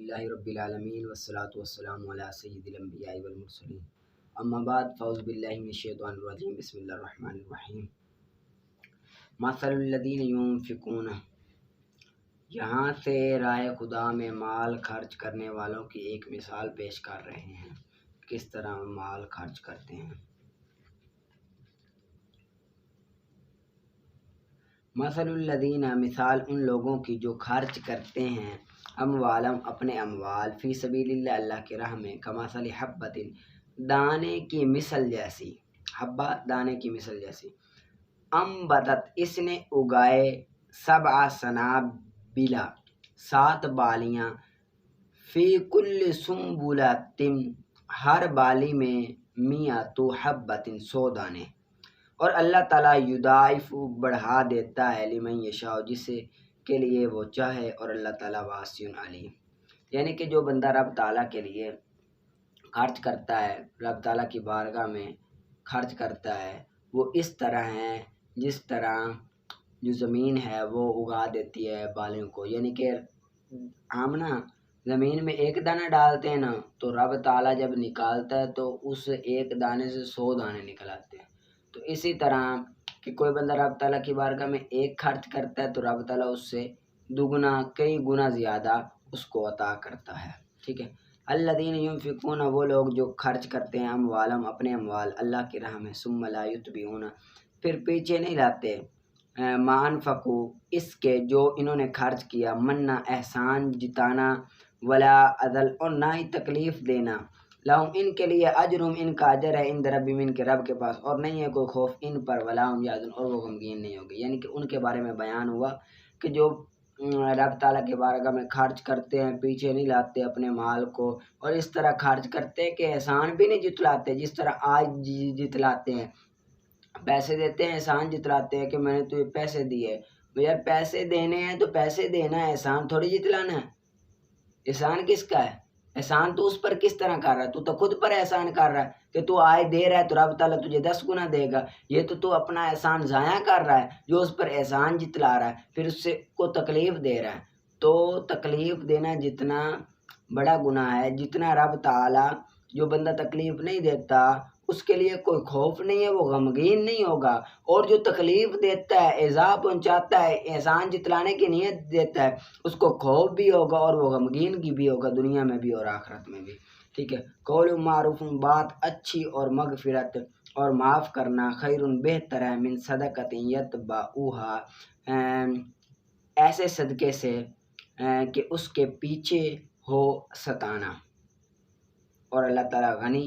الحمدللہ رب العالمین والصلاة والسلام علی سید الانبیاء والمرسلین اما بعد فاعوذ باللہ من الشیطان الرجیم بسم اللہ الرحمن الرحیم مثل الذین ينفقون، یہاں سے راہ خدا میں مال خرچ کرنے والوں کی ایک مثال پیش کر رہے ہیں، کس طرح مال خرچ کرتے ہیں۔ مثل الذین، مثال ان لوگوں کی جو خرچ کرتے ہیں، اموالم اپنے اموال، فی سبیل اللہ اللہ کی راہ میں، کمثل حبۃ، دانے کی مثل جیسی، حبہ دانے کی مثل جیسی، انبتت اس نے اگائے، سبع سنابل 7 بالیاں، فی کل سنبلۃ ہر بالی میں 100 حبۃ 100 دانے، اور اللہ تعالیٰ یضاعف بڑھا دیتا ہے، لمن یشاء جسے کے لیے وہ چاہے، اور اللہ تعالیٰ واسع علیم، یعنی کہ جو بندہ رب تعالیٰ کے لیے خرچ کرتا ہے، رب تعالیٰ کی بارگاہ میں خرچ کرتا ہے، وہ اس طرح ہے جس طرح جو زمین ہے وہ اگا دیتی ہے بالیوں کو، یعنی کہ ہم نا زمین میں ایک دانہ ڈالتے ہیں نا، تو رب تعالیٰ جب نکالتا ہے تو اس ایک دانے سے 100 دانے نکل آتے ہیں۔ تو اسی طرح کہ کوئی بندہ رب تعالیٰ کی بارگاہ میں ایک خرچ کرتا ہے تو رب تعالیٰ اس سے دگنا کئی گنا زیادہ اس کو عطا کرتا ہے، ٹھیک ہے۔ الذین ینفقون، وہ لوگ جو خرچ کرتے ہیں، اموالم اپنے اموال، اللہ کی راہ میں، ثم لا یتبعون پھر پیچھے نہیں لاتے، ما انفقوا اس کے جو انہوں نے خرچ کیا، منا احسان جتانا، ولا عدل اور نہ ہی تکلیف دینا، لہم ان کے لیے اجرم ان کا اجر ہے، عند ربہم ان کے رب کے پاس، اور نہیں ہے کوئی خوف ان پر، ولا هم یحزنون اور وہ غمگین نہیں ہوگے، یعنی کہ ان کے بارے میں بیان ہوا کہ جو رب تعالیٰ کے بارگاہ میں خرچ کرتے ہیں، پیچھے نہیں لاتے اپنے مال کو، اور اس طرح خرچ کرتے ہیں کہ احسان بھی نہیں جتلاتے، جس طرح آج جتلاتے ہیں، پیسے دیتے ہیں احسان جتلاتے ہیں کہ میں نے تجھے پیسے دیے، یار پیسے دینے ہیں تو پیسے دینا ہے، احسان تھوڑی جتلانا ہے۔ احسان کس کا ہے؟ احسان تو اس پر کس طرح کر رہا ہے؟ تو خود پر احسان کر رہا ہے کہ تو آئے دے رہا ہے تو رب تعالیٰ تجھے 10 گنا دے گا، یہ تو اپنا احسان ضائع کر رہا ہے، جو اس پر احسان جتلا رہا ہے پھر اس سے کو تکلیف دے رہا ہے۔ تو تکلیف دینا جتنا بڑا گناہ ہے، جتنا رب تعالیٰ جو بندہ تکلیف نہیں دیتا اس کے لیے کوئی خوف نہیں ہے، وہ غمگین نہیں ہوگا، اور جو تکلیف دیتا ہے، ایذا پہنچاتا ہے، احسان جتلانے کی نیت دیتا ہے، اس کو خوف بھی ہوگا اور وہ غمگین کی بھی ہوگا، دنیا میں بھی اور آخرت میں بھی، ٹھیک ہے۔ قول معروف، بات اچھی، اور مغفرت اور معاف کرنا، خیر بہتر ہے، من صدقۃ یتبعھا ایسے صدقے سے کہ اس کے پیچھے ہو ستانا، اور اللہ تعالیٰ غنی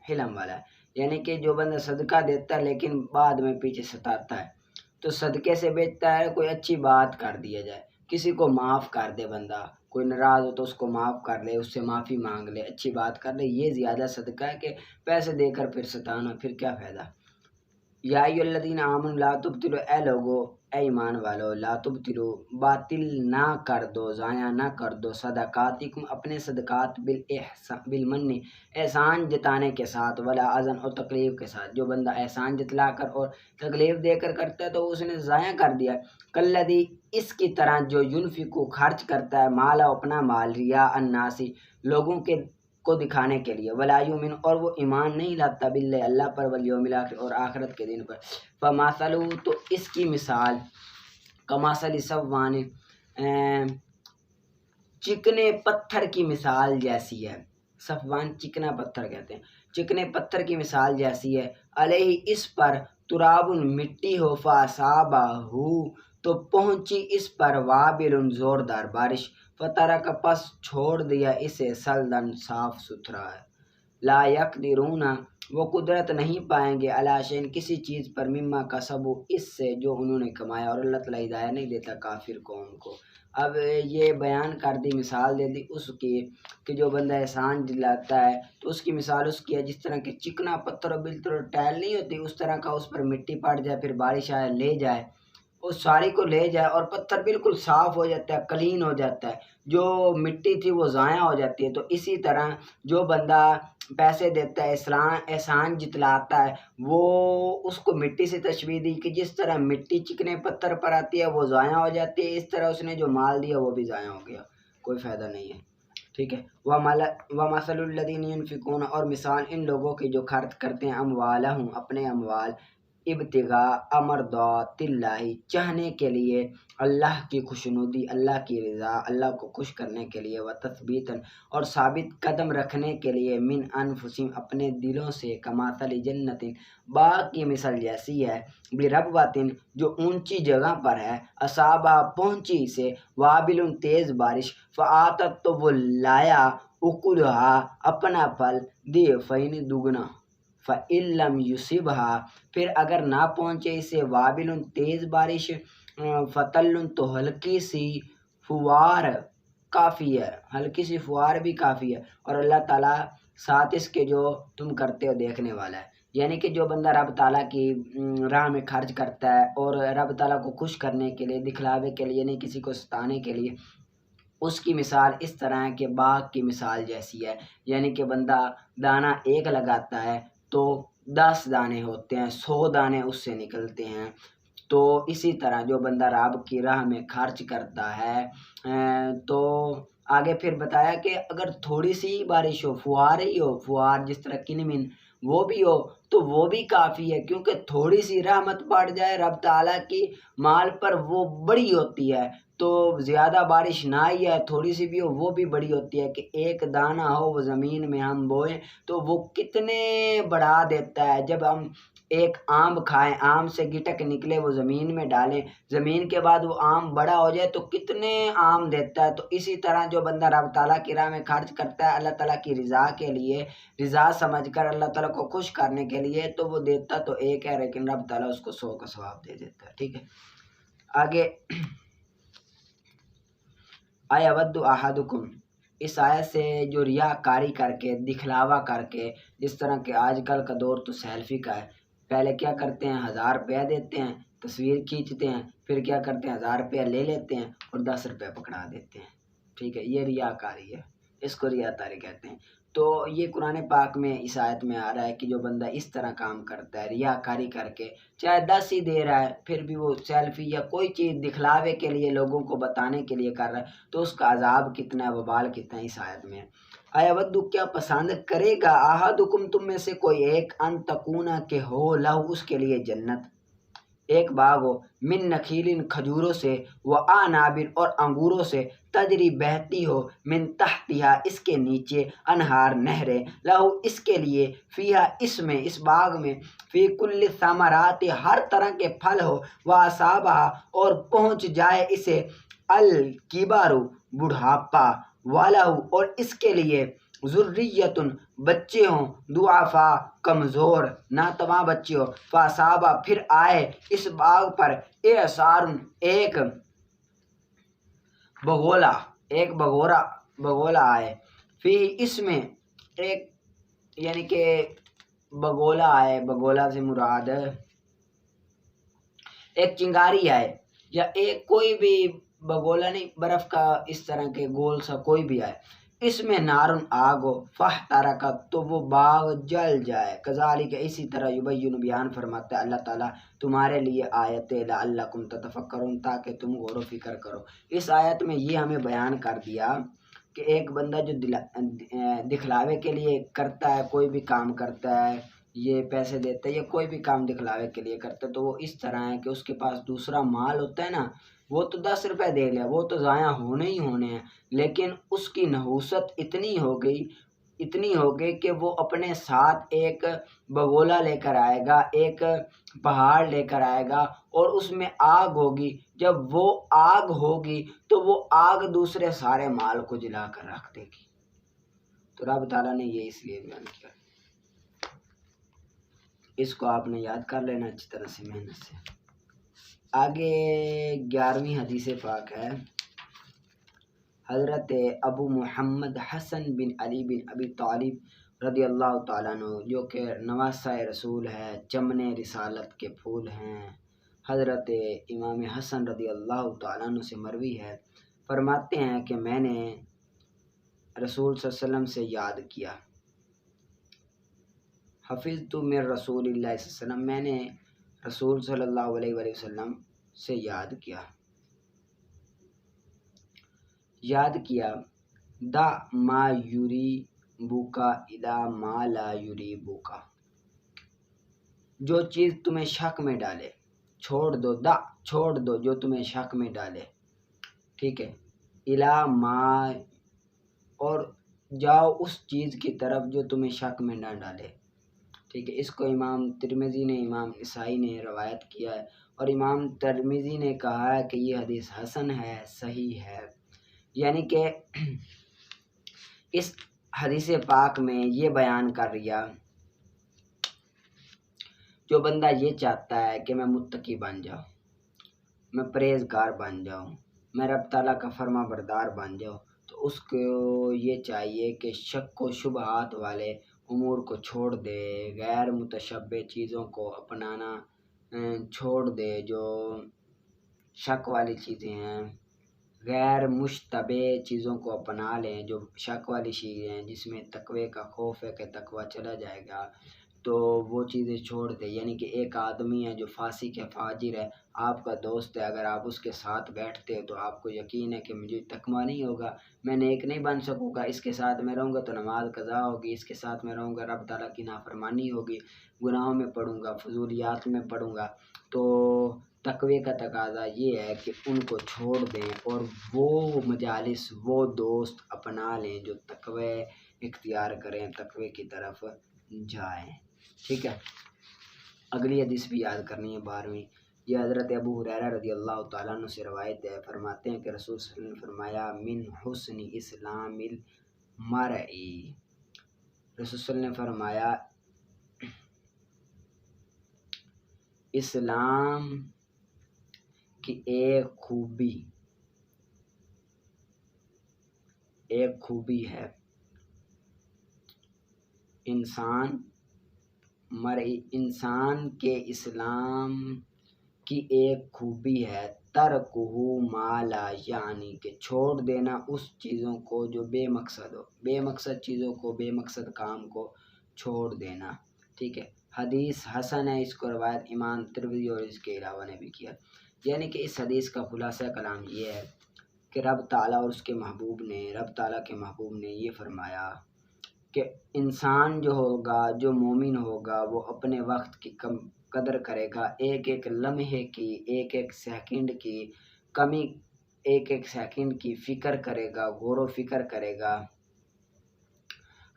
حلم والا ہے، یعنی کہ جو بندہ صدقہ دیتا ہے لیکن بعد میں پیچھے ستاتا ہے، تو صدقے سے بہتر ہے کوئی اچھی بات کر دیا جائے، کسی کو معاف کر دے، بندہ کوئی ناراض ہو تو اس کو معاف کر لے، اس سے معافی مانگ لے، اچھی بات کر لے، یہ زیادہ صدقہ ہے کہ پیسے دے کر پھر ستانا، پھر کیا فائدہ۔ یا ایھا الذین آمنوا لا تبطلوا، اے لوگو اے ایمان والو، لا تبطلوا باطل نہ کر دو، ضائع نہ کر دو، صدقاتکم اپنے صدقات، بالمن احسان جتانے کے ساتھ، ولا اذن اور تکلیف کے ساتھ، جو بندہ احسان جتلا کر اور تکلیف دے کر کرتا ہے تو اس نے ضائع کر دیا، کالذی اس کی طرح جو ینفقو خرچ کرتا ہے، مالا اپنا مال، ریا الناس لوگوں کے کو دکھانے کے لیے، ولا یؤمن اور وہ ایمان نہیں لاتا، باللہ اللہ پر، والیوم الاخر اور آخرت کے دن پر، فمثلہ تو اس کی مثال، کمثل صفوان چکنے پتھر کی مثال جیسی ہے، صفوان چکنا پتھر کہتے ہیں، چکنے پتھر کی مثال جیسی ہے، علیہ اس پر، تراب مٹی ہو، فاصابہ تو پہنچی اس پر، وابل زوردار بارش، فترک پس چھوڑ دیا اسے، سلدن صاف ستھرا ہے، لا یقدرون وہ قدرت نہیں پائیں گے، علی شیء کسی چیز پر، مما کسبوا اس سے جو انہوں نے کمایا، اور اللہ تعالیٰ ہدایت نہیں دیتا کافر قوم کو۔ اب یہ بیان کر دی، مثال دے دی اس کی کہ جو بندہ احسان دلاتا ہے تو اس کی مثال اس کی ہے جس طرح کہ چکنا پتھر اور بالکل ٹائل نہیں ہوتی، اس طرح کا اس پر مٹی پڑ جائے، پھر بارش آئے لے جائے، اس ساری کو لے جائے، اور پتھر بالکل صاف ہو جاتا ہے، کلین ہو جاتا ہے، جو مٹی تھی وہ ضائع ہو جاتی ہے۔ تو اسی طرح جو بندہ پیسے دیتا ہے، احسان جتلاتا ہے، وہ اس کو مٹی سے تشبیہ دی کہ جس طرح مٹی چکنے پتھر پر آتی ہے وہ ضائع ہو جاتی ہے، اس طرح اس نے جو مال دیا وہ بھی ضائع ہو گیا، کوئی فائدہ نہیں ہے۔ ٹھیک ہے، وَمَثَلُ الَّذِينَ يُنْفِقُونَ، اور مثال ان لوگوں کی جو خرچ کرتے ہیں اموالہم اپنے اموال، ابتغاء مرضات اللہ، چاہنے کے لیے اللہ کی خوشنودی، اللہ کی رضا، اللہ کو خوش کرنے کے لیے، وتثبیتا، اور ثابت قدم رکھنے کے لیے، من انفسہم اپنے دلوں سے، کمثل جنت باغ کی مثال جیسی ہے، بربوۃ جو اونچی جگہ پر ہے، اصابہ پہنچی سے، وابل تیز بارش، فآتت تو وہ لایا، اکلھا اپنا پھل، ضعفین دگنا، فَإِن لَّمْ يُصِبْهَا پھر اگر نہ پہنچے اسے، وابل تیز بارش، فتل تو ہلکی سی فوار کافی ہے، ہلکی سی فوار بھی کافی ہے، اور اللہ تعالیٰ ساتھ اس کے جو تم کرتے ہو دیکھنے والا ہے۔ یعنی کہ جو بندہ رب تعالیٰ کی راہ میں خرچ کرتا ہے اور رب تعالیٰ کو خوش کرنے کے لیے، دکھلاوے کے لیے نہیں، کسی کو ستانے کے لیے، اس کی مثال اس طرح ہے کہ باغ کی مثال جیسی ہے۔ یعنی کہ بندہ دانہ ایک لگاتا ہے تو 10 دانے ہوتے ہیں، 100 دانے اس سے نکلتے ہیں۔ تو اسی طرح جو بندہ رب کی راہ میں خرچ کرتا ہے تو آگے پھر بتایا کہ اگر تھوڑی سی بارش ہو، فوار ہی ہو، فوار جس طرح کنمن وہ بھی ہو تو وہ بھی کافی ہے، کیونکہ تھوڑی سی رحمت پڑ جائے رب تعالیٰ کی مال پر وہ بڑی ہوتی ہے، تو زیادہ بارش نہ ہی ہے، تھوڑی سی بھی ہو وہ بھی بڑی ہوتی ہے۔ کہ ایک دانہ ہو وہ زمین میں ہم بوئیں تو وہ کتنے بڑھا دیتا ہے۔ جب ہم ایک آم کھائیں، آم سے گٹک نکلے وہ زمین میں ڈالیں، زمین کے بعد وہ آم بڑا ہو جائے تو کتنے آم دیتا ہے۔ تو اسی طرح جو بندہ رب تعالیٰ کی راہ میں خرچ کرتا ہے اللہ تعالیٰ کی رضا کے لیے، رضا سمجھ کر اللہ تعالیٰ کو خوش کرنے کے لیے، تو وہ دیتا تو ایک ہے لیکن رب تعالیٰ اس کو 100 کا ثواب دے دیتا ہے۔ ٹھیک ہے، آگے اَیَوَدُّ أَحَدُکُم، اس آیت سے جو ریاکاری کر کے، دکھلاوا کر کے، جس طرح کہ آج کل کا دور تو سیلفی کا ہے، پہلے کیا کرتے ہیں 1000 روپیہ دیتے ہیں، تصویر کھینچتے ہیں، پھر کیا کرتے ہیں 1000 روپیہ لے لیتے ہیں اور 10 روپیہ پکڑا دیتے ہیں۔ ٹھیک ہے، یہ ریاکاری ہے، اس کو ریاکاری کہتے ہیں۔ تو یہ قرآن پاک میں اس آیت میں آ رہا ہے کہ جو بندہ اس طرح کام کرتا ہے ریاکاری کر کے، چاہے 10 ہی دے رہا ہے پھر بھی وہ سیلفی یا کوئی چیز دکھلاوے کے لیے، لوگوں کو بتانے کے لیے کر رہا ہے، تو اس کا عذاب کتنا ہے، وبال کتنا ہے، اس آیت میں۔ اَیَوَدُّ کیا پسند کرے گا، احدکم تم میں سے کوئی ایک، ان تکون کہ ہو، لہو اس کے لیے جنت، ایک باغ ہو، من نخیل کھجوروں سے، وعناب اور انگوروں سے، تجری بہتی ہو، من تحتہا اس کے نیچے، انہار نہریں، لہو اس کے لیے، فیہا اس میں، اس باغ میں، فی کل ثمرات ہر طرح کے پھل ہو، واصابہا اور پہنچ جائے اسے، الکبر بڑھاپا، والہ اور اس کے لیے، ذریۃ بچے ہوں، ضعفاء کمزور ناتواں بچے ہو، فاصابہ پھر آئے اس باغ پر، اعصار ایک بگولا، ایک بگولا آئے، فی اس میں ایک، یعنی کہ بگولا آئے، بگولا سے مراد ایک چنگاری آئے، یا ایک کوئی بھی بگولا نہیں، برف کا اس طرح کے گول سا کوئی بھی آئے، اس میں نارن آگ ہو، فاحترقت تو وہ باغ جل جائے، کذالک اسی طرح یبین بیان فرماتا ہے اللہ تعالیٰ تمہارے لیے آیت لعلکم تتفکرون تاکہ تم غور و فکر کرو۔ اس آیت میں یہ ہمیں بیان کر دیا کہ ایک بندہ جو دکھلاوے کے لیے کرتا ہے، کوئی بھی کام کرتا ہے، یہ پیسے دیتا ہے یا کوئی بھی کام دکھلاوے کے لیے کرتا ہے، تو وہ اس طرح ہے کہ اس کے پاس دوسرا مال ہوتا ہے نا، وہ تو 10 روپے دے لیا، وہ تو ضائع ہونے ہی ہونے ہیں، لیکن اس کی نحوست اتنی ہو گئی کہ وہ اپنے ساتھ ایک بگولا لے کر آئے گا، ایک پہاڑ لے کر آئے گا، اور اس میں آگ ہوگی، جب وہ آگ ہوگی تو وہ آگ دوسرے سارے مال کو جلا کر رکھ دے گی۔ تو رب تعالیٰ نے یہ اس لیے بیان کیا، اس کو آپ نے یاد کر لینا اچھی طرح سے، محنت سے۔ آگے 11ویں حدیث پاک ہے، حضرت ابو محمد حسن بن علی بن ابی طالب رضی اللہ تعالیٰ عنہ، جو کہ نواسہ رسول ہے، چمن رسالت کے پھول ہیں، حضرت امام حسن رضی اللہ تعالیٰ عنہ سے مروی ہے، فرماتے ہیں کہ میں نے رسول صلی اللہ علیہ وسلم سے یاد کیا، حفظت من رسول اللہ صلی اللہ علیہ وسلم، میں نے رسول صلی اللہ علیہ وآلہ وسلم سے یاد کیا دا ما یوری بوکا الا ما لا یوری بوکا، جو چیز تمہیں شک میں ڈالے چھوڑ دو، چھوڑ دو جو تمہیں شک میں ڈالے، ٹھیک ہے، الا ما، اور جاؤ اس چیز کی طرف جو تمہیں شک میں نہ ڈالے، ٹھیک ہے۔ اس کو امام ترمذی نے، امام نسائی نے روایت کیا ہے، اور امام ترمذی نے کہا ہے کہ یہ حدیث حسن ہے، صحیح ہے، یعنی کہ اس حدیث پاک میں یہ بیان کر رہا، جو بندہ یہ چاہتا ہے کہ میں متقی بن جاؤں، میں پرہیزگار بن جاؤں، میں رب تعالیٰ کا فرما بردار بن جاؤں، تو اس کو یہ چاہیے کہ شک و شبہات والے امور کو چھوڑ دے، غیر متشبہ چیزوں کو اپنانا چھوڑ دے، جو شک والی چیزیں ہیں، غیر مشتبہ چیزوں کو اپنا لیں، جو شک والی چیزیں ہیں جس میں تقوی کا خوف ہے کہ تقوی چلا جائے گا، تو وہ چیزیں چھوڑ دے۔ یعنی کہ ایک آدمی ہے جو فاسق ہے، فاجر ہے، آپ کا دوست ہے، اگر آپ اس کے ساتھ بیٹھتے ہو تو آپ کو یقین ہے کہ مجھے تقوی نہیں ہوگا، میں نیک نہیں بن سکوں گا، اس کے ساتھ میں رہوں گا تو نماز قضا ہوگی، اس کے ساتھ میں رہوں گا رب تعالیٰ کی نافرمانی ہوگی، گناہوں میں پڑوں گا، فضولیات میں پڑوں گا، تو تقوی کا تقاضا یہ ہے کہ ان کو چھوڑ دیں اور وہ مجالس، وہ دوست اپنا لیں جو تقوی اختیار کریں، تقوی کی طرف جائیں، ٹھیک ہے۔ اگلی حدیث بھی یاد کرنی ہے، 12ویں، یہ حضرت ابو ہریرہ رضی اللہ تعالیٰ عنہ سے روایت ہے، فرماتے ہیں کہ رسول صلی اللہ علیہ وسلم نے فرمایا من حسن اسلام المرئی، رسول صلی اللہ علیہ وسلم نے فرمایا اسلام کی ایک خوبی ہے، انسان کے اسلام کی ایک خوبی ہے ترکہ ما لا یعنی، کہ چھوڑ دینا اس چیزوں کو جو بے مقصد ہو، بے مقصد چیزوں کو، بے مقصد کام کو چھوڑ دینا، ٹھیک ہے۔ حدیث حسن ہے، اس کو روایت امام ترمذی اور اس کے علاوہ نے بھی کیا، یعنی کہ اس حدیث کا خلاصہ کلام یہ ہے کہ رب تعالیٰ اور اس کے محبوب نے، رب تعالیٰ کے محبوب نے یہ فرمایا کہ انسان جو ہوگا، جو مومن ہوگا، وہ اپنے وقت کی قدر کرے گا، ایک ایک لمحے کی، ایک ایک سیکنڈ کی کمی، ایک ایک سیکنڈ کی فکر کرے گا، غور و فکر کرے گا۔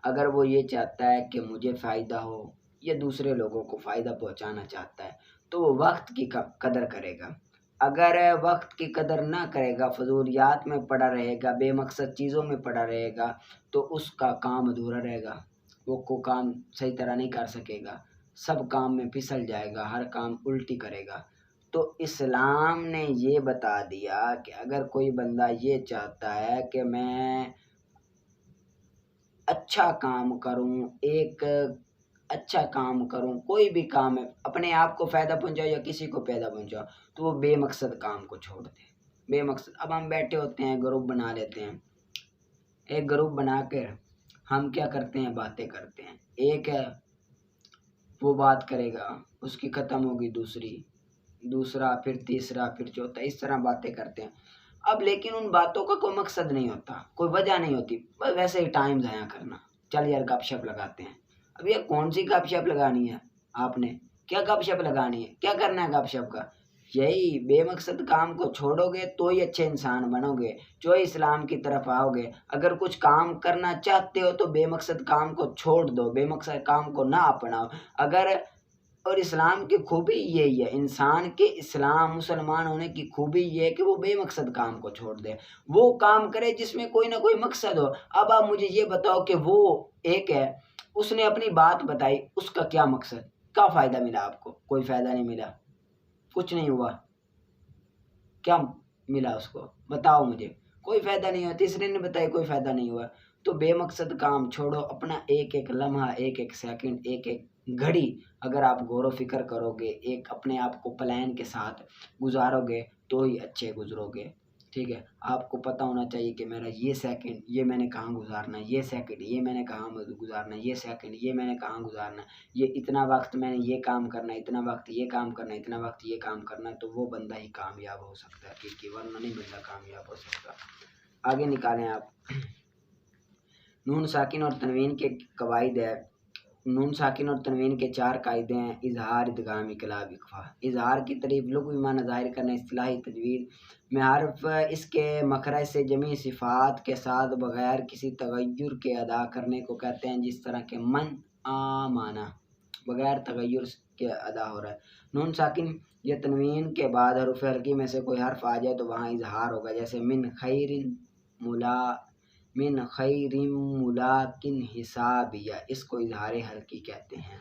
اگر وہ یہ چاہتا ہے کہ مجھے فائدہ ہو یا دوسرے لوگوں کو فائدہ پہنچانا چاہتا ہے تو وہ وقت کی قدر کرے گا۔ اگر وقت کی قدر نہ کرے گا، فضولیات میں پڑا رہے گا، بے مقصد چیزوں میں پڑا رہے گا، تو اس کا کام ادھورا رہے گا، وہ کو کام صحیح طرح نہیں کر سکے گا، سب کام میں پھسل جائے گا، ہر کام الٹی کرے گا۔ تو اسلام نے یہ بتا دیا کہ اگر کوئی بندہ یہ چاہتا ہے کہ میں اچھا کام کروں، ایک اچھا کام کروں، کوئی بھی کام ہے، اپنے آپ کو فائدہ پہنچاؤ یا کسی کو فائدہ پہنچاؤ، تو وہ بے مقصد کام کو چھوڑ دے، بے مقصد۔ اب ہم بیٹھے ہوتے ہیں، گروپ بنا لیتے ہیں، ایک گروپ بنا کر ہم کیا کرتے ہیں، باتیں کرتے ہیں، ایک ہے وہ بات کرے گا، اس کی ختم ہوگی دوسرا، پھر تیسرا، پھر چوتھا، اس طرح باتیں کرتے ہیں۔ اب لیکن ان باتوں کا کوئی مقصد نہیں ہوتا، کوئی وجہ نہیں ہوتی، بس ویسے ہی ٹائم ضائع کرنا، چل یار گپ شپ لگاتے ہیں۔ اب یہ کون سی گپ شپ لگانی ہے، آپ نے کیا گپ شپ لگانی ہے، کیا کرنا ہے گپ شپ کا، یہی بے مقصد کام کو چھوڑو گے تو ہی اچھے انسان بنو گے، جو اسلام کی طرف آؤ گے۔ اگر کچھ کام کرنا چاہتے ہو تو بے مقصد کام کو چھوڑ دو، بے مقصد کام کو نہ اپناؤ۔ اور اسلام کی خوبی یہی ہے، انسان کے اسلام مسلمان ہونے کی خوبی یہ ہے کہ وہ بے مقصد کام کو چھوڑ دے، وہ کام کرے جس میں کوئی نہ کوئی مقصد ہو۔ اب آپ مجھے یہ بتاؤ کہ وہ ایک ہے، اس نے اپنی بات بتائی، اس کا کیا مقصد، کیا فائدہ ملا آپ کو؟ کوئی فائدہ نہیں ملا، کچھ نہیں ہوا، کیا ملا اس کو؟ بتاؤ مجھے، کوئی فائدہ نہیں ہوا۔ تیسرے نے بتایا کوئی فائدہ نہیں ہوا۔ تو بے مقصد کام چھوڑو، اپنا ایک ایک لمحہ، ایک ایک سیکنڈ، ایک ایک گھڑی اگر آپ غور و فکر کرو گے، ایک اپنے آپ کو پلان کے ساتھ گزارو گے تو ہی اچھے گزرو گے، ٹھیک ہے۔ آپ کو پتہ ہونا چاہیے کہ میرا یہ سیکنڈ یہ میں نے کہاں گزارنا ہے، یہ سیکنڈ یہ میں نے کہاں گزارنا ہے، یہ سیکنڈ یہ میں نے کہاں گزارنا ہے، یہ اتنا وقت میں نے یہ کام کرنا ہے، اتنا وقت یہ کام کرنا ہے، اتنا وقت یہ کام کرنا ہے، تو وہ بندہ ہی کامیاب ہو سکتا ہے، ورنہ نہیں بندہ کامیاب ہو سکتا۔ آگے نکالیں آپ، نون ساکن اور تنوین کے قواعد ہے۔ نون ساکن اور تنوین کے 4 قاعدے ہیں: اظہار، ادغام، اقلاب، اخفا۔ اظہار کی تعریف لغوی معنی ظاہر کرنا، اصطلاحی تجوید میں حرف اس کے مخرج سے جمیع صفات کے ساتھ بغیر کسی تغیر کے ادا کرنے کو کہتے ہیں، جس طرح کہ من آمانا بغیر تغیر کے ادا ہو رہا ہے۔ نون ساکن یا تنوین کے بعد حروف حلقی میں سے کوئی حرف آ جائے تو وہاں اظہار ہوگا، جیسے من خیر ملاکن حسابیہ، اس کو اظہار حلقی کہتے ہیں۔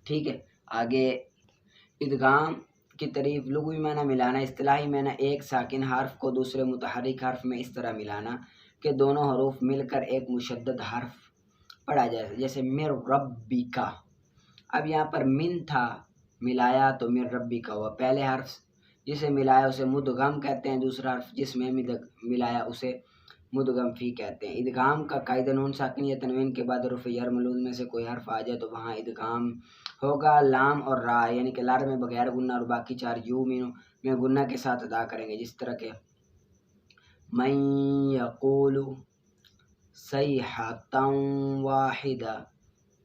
ٹھیک ہے، آگے ادغام کی تعریف لغوی معنی ملانا، اصطلاحی معنی ایک ساکن حرف کو دوسرے متحرک حرف میں اس طرح ملانا کہ دونوں حروف مل کر ایک مشدد حرف پڑھا جائے، جیسے مر ربی کا۔ اب یہاں پر من تھا، ملایا تو مر ربی کا ہوا، پہلے حرف جسے ملایا اسے مدغم کہتے ہیں، دوسرا حرف جس میں ملایا اسے مدغم فی کہتے ہیں۔ ادغام کا قاعدہ نون ساکن یا تنوین کے بعد حروف جر ملوز میں سے کوئی حرف آ جائے تو وہاں ادغام ہوگا، لام اور را یعنی کہ لار میں بغیر گنہ اور باقی 4 یو میں گنہ کے ساتھ ادا کریں گے، جس طرح کہ من یقول صیحۃ واحدہ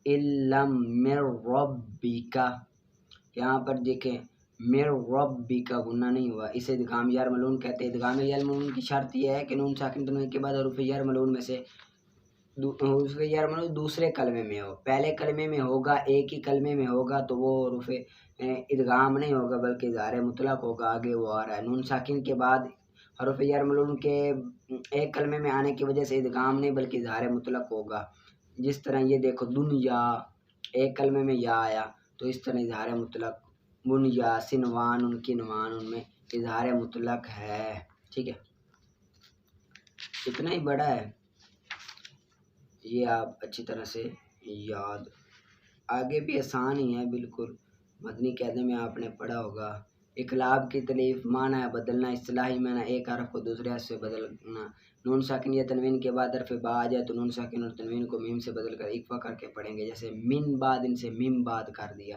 الا من ربک، یہاں پر دیکھیں مر ربی کا گنہ نہیں ہوا، اسے ادغام یار ملون کہتے ہیں۔ ادغام یار ملون کی شرط یہ ہے کہ نون ساکن تنوین کے بعد حروف یار ملون میں سے حروف یار ملون دوسرے کلمے میں ہو، پہلے کلمے میں ہوگا، ایک ہی کلمے میں ہوگا تو وہ حروف ادغام نہیں ہوگا بلکہ اظہار مطلق ہوگا۔ آگے وہ آ رہا ہے، نون ساکن کے بعد حروف یار ملون کے ایک کلمے میں آنے کی وجہ سے ادغام نہیں بلکہ اظہار مطلق ہوگا، جس طرح یہ دیکھو دنیا، ایک کلمے میں یا آیا تو اس طرح اظہار مطلق، بنیا، سنوان، ان کی نوان، ان میں اظہار مطلق ہے۔ ٹھیک ہے، اتنا ہی بڑا ہے، یہ آپ اچھی طرح سے یاد، آگے بھی آسان ہی ہے بالکل، مدنی قاعدے میں آپ نے پڑھا ہوگا۔ اقلاب کی تعریف معنی ہے بدلنا، اصطلاحی معنی ایک حرف کو دوسرے حرف سے بدلنا۔ نون ساکن یا تنوین کے بعد حرف با آ جائے تو نون ساکن اور تنوین کو میم سے بدل کر اکفا کر کے پڑھیں گے، جیسے من بعد ان سے میم بعد کر دیا۔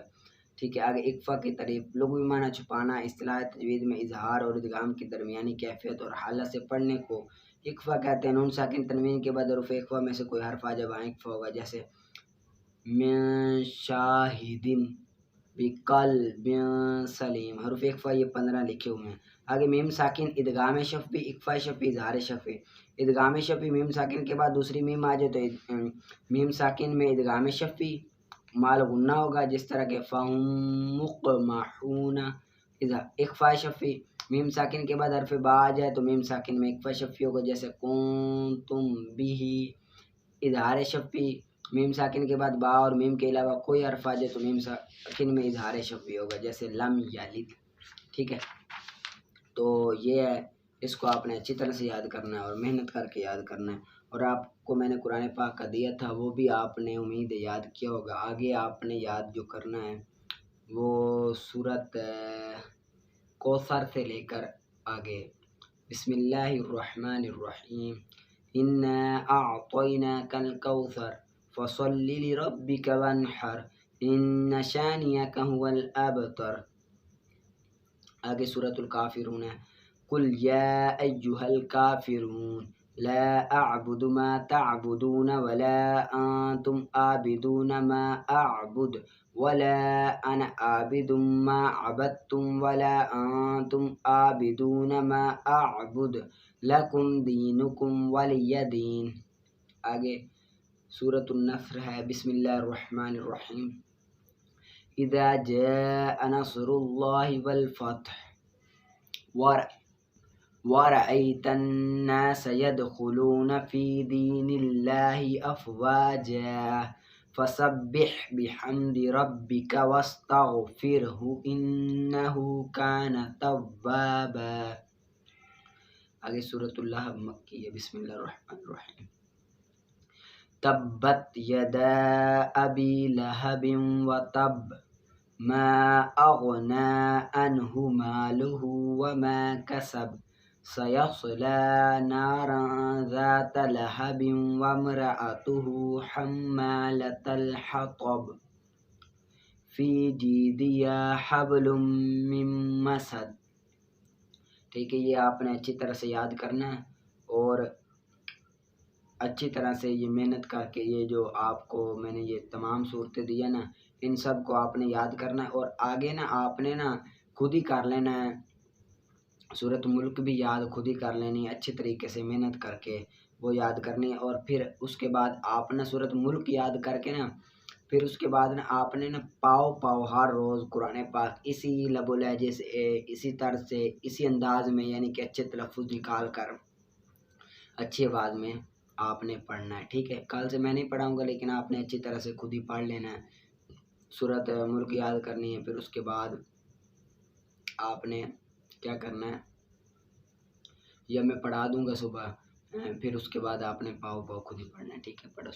ٹھیک ہے، آگے اکفا کی تعریف لغوی معنی چھپانا، اصطلاح تجوید میں اظہار اور ادغام کی درمیانی کیفیت اور حالت سے پڑھنے کو اکفا کہتے ہیں۔ نون ساکن تنوین کے بعد حروف اکفا میں سے کوئی حرف آ جائے وہاں اکفا ہوگا، جیسے من شاہدن بقلب سلیم، حروف اکفا یہ 15 لکھے ہوئے ہیں۔ آگے میم ساکن ادغام شفوی، اکفا شفوی، اظہار شفوی۔ ادغام شفوی میم ساکن کے بعد دوسری میم آ جائے تو میم ساکن میں ادغام شفوی مال غنہ ہوگا، جس طرح کہ فہم مقمحون۔ اخفا شفوی میم ساکن کے بعد حرف با آ جائے تو میم ساکن میں اخفا شفوی ہوگا، جیسے کنتم بیہ۔ اظہار شفوی میم ساکن کے بعد با اور میم کے علاوہ کوئی حرف آ جائے تو میم ساکن میں اظہار شفوی ہوگا، جیسے لم یلد۔ ٹھیک ہے، تو یہ ہے، اس کو آپ نے اچھی طرح سے یاد کرنا ہے اور محنت کر کے یاد کرنا ہے، اور آپ کو میں نے قرآن پاک کا دیا تھا وہ بھی آپ نے امید یاد کیا ہوگا۔ آگے آپ نے یاد جو کرنا ہے وہ سورت کوثر سے لے کر آگے، بسم اللہ الرحمن الرحیم، انا اعطیناک الکوثر فصل لربک وانحر ان شانئک هو الابتر۔ آگے سورت الکافرون ہے، قل یا ایہا الکافرون لا اعبد ما تعبدون ولا انتم عابدون ما اعبد ولا انا عابد ما عبدتم ولا انتم عابدون ما اعبد لکم دینکم ولی دین۔ آگے سورۃ النصر ہے، بسم اللہ الرحمن الرحیم، اذا جاء نصر اللہ والفتح ورأيت الناس يدخلون في دين الله أفواجا فسبح بحمد ربك واستغفره إنه كان توابا۔ آگے سورۃ اللہب مکی ہے، بسم اللہ الرحمن الرحیم، تبت یدا ابی لہب وتب ما اغنى عنه ماله وما كسب سيصلى نارا ذات لهب وامرأته حمالة الحطب في جيدها حبل من مسد۔ ٹھیک ہے، یہ آپ نے اچھی طرح سے یاد کرنا ہے، اور اچھی طرح سے یہ محنت کر کے یہ جو آپ کو میں نے یہ تمام صورتیں دی ہیں نا، ان سب کو آپ نے یاد کرنا ہے، اور آگے نا آپ نے نا خود ہی کر لینا ہے، صورت ملک بھی یاد خود ہی کر لینی ہے، اچھی طریقے سے محنت کر کے وہ یاد کرنی ہے، اور پھر اس کے بعد آپ نے صورت ملک یاد کر کے نا، پھر اس کے بعد نا آپ نے نا پاؤ ہر روز قرآن پاک اسی لب و لہجے سے، اسی طرز سے، اسی انداز میں، یعنی کہ اچھے تلفظ نکال کر اچھی آواز میں آپ نے پڑھنا ہے، ٹھیک ہے۔ کل سے میں نہیں پڑھاؤں گا، لیکن آپ نے اچھی طرح سے خود ہی پڑھ لینا ہے، صورت ملک یاد کرنی ہے، پھر اس کے بعد آپ نے کیا کرنا ہے، یا میں پڑھا دوں گا صبح، پھر اس کے بعد آپ نے پاؤ خود ہی پڑھنا ہے، ٹھیک ہے، پڑھو۔